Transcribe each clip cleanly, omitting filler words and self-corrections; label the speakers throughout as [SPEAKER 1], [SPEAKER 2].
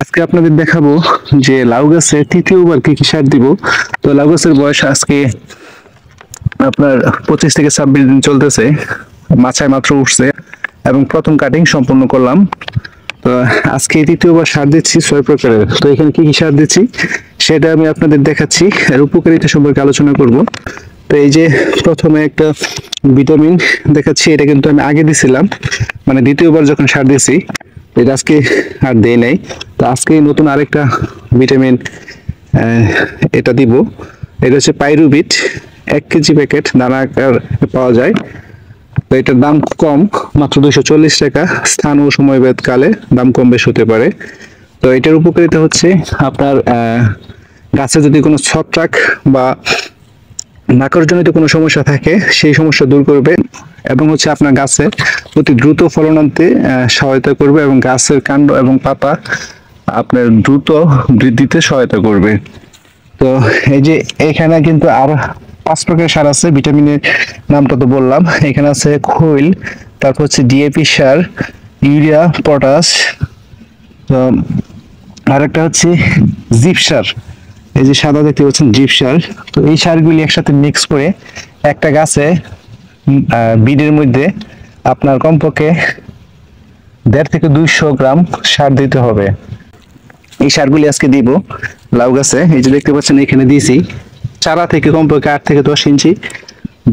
[SPEAKER 1] আজকে আপনাদের দেখাবো যে লাউ গাছে তৃতীয়বার কি কি সার দিব। তো লাউ গাছের বয়স আজকে আপনার 25 থেকে 26 দিন চলতেছে, মাচায় মাত্র উঠছে এবং প্রথম কাটিং সম্পূর্ণ করলাম। তো আজকে তৃতীয়বার সার দিচ্ছি 6 প্রকারের। তো এখানে কি কি সার দিচ্ছি সেটা আমি আপনাদের দেখাচ্ছি, এর উপকারিতা সম্পর্কে আলোচনা করব। তো এই যে প্রথমে একটা ভিটামিন দেখাচ্ছি, এটা কিন্তু আমি আগে দিছিলাম, মানে দ্বিতীয়বার যখন সার দিয়েছি, এটা আজকে আর দেই নাই। তো আজকে নতুন আরেকটা ভিটামিন এটা দিব। এটা হচ্ছে পাইরুভিট, 1 কেজি প্যাকেট দানা আকার পাওয়া যায়। তো এটার দাম কম, মাত্র 240 টাকা। স্থান ও সময় ভেদ কালে দাম কম বেশ হতে পারে। তো এটার উপকারিতা হচ্ছে আপনার গাছে যদি কোনো ছত্রাক বা নাকড়জনিত কোনো সমস্যা থাকে সেই সমস্যা দূর করবে, এবং হচ্ছে আপনার গাছে অতি দ্রুত ফলন আনতে সহায়তা করবে, এবং গাছের কাণ্ড এবং পাতা আপনার দ্রুত বৃদ্ধিতে সহায়তা করবে। তো এই যে এখানে কিন্তু আর 5 প্রকার সার আছে, ভিটামিনের নামটা তো বললাম। এখানে আছে খৈল, তারপর হচ্ছে ডিএপি সার, ইউরিয়া, পটাশ, তো আরেকটা হচ্ছে জিপ সার। এই যে সাদা দেখতে পাচ্ছেন জিপ সার। তো এই সারগুলি একসাথে মিক্স করে একটা গাছে বিডের মধ্যে আপনার কমপক্ষে 1.5 থেকে 200 গ্রাম সার দিতে হবে। এই সারগুলি আজকে দিব লাউ গাছে। এই যে দেখতে পাচ্ছেন এখানে দিয়েছি, চারা থেকে কমপক্ষে 8 থেকে 10 ইঞ্চি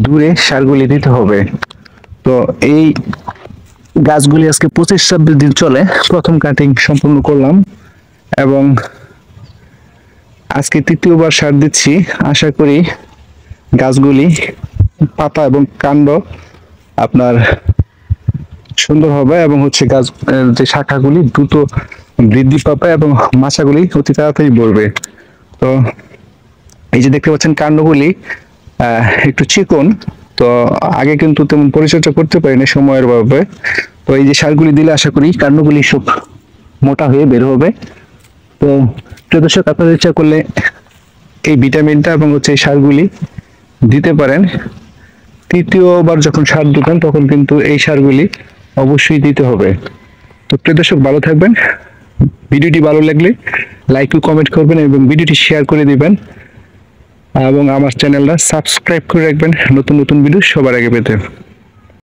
[SPEAKER 1] দূরে সারগুলি দিতে হবে। তো এই গাছগুলি আজকে 25-26 দিন চলে, প্রথম কাটিং সম্পূর্ণ করলাম এবং আজকে তৃতীয়বার সার দিচ্ছি। আশা করি গাছগুলি পাতা এবং কাণ্ড আপনার সুন্দর হবে, এবং হচ্ছে গাছ যে শাখাগুলি দ্রুত বৃদ্ধি পাবে এবং মাচাগুলি অতি তাড়াতাড়ি বাড়বে। তো এই যে দেখতে পাচ্ছেন কাণ্ডগুলি একটু চিকন, তো আগে কিন্তু তেমন পরিচর্যা করতে পারিনি সময়ের অভাবে। তো এই যে সারগুলি দিলে আশা করি কাণ্ডগুলি সব মোটা হয়ে বের হবে। তো প্রিয় দর্শক, আপনারা ইচ্ছা করলে এই ভিটামিনটা এবং হচ্ছে এই সারগুলি দিতে পারেন। তৃতীয়বার যখন সার দিবেন তখন কিন্তু এই সারগুলি অবশ্যই দিতে হবে। তো প্রিয় দর্শক, ভালো থাকবেন। ভিডিওটি ভালো লাগলে লাইক ও কমেন্ট করবেন এবং ভিডিওটি শেয়ার করে দিবেন, এবং আমার চ্যানেলটা সাবস্ক্রাইব করে রাখবেন নতুন নতুন ভিডিও সবার আগে পেতে।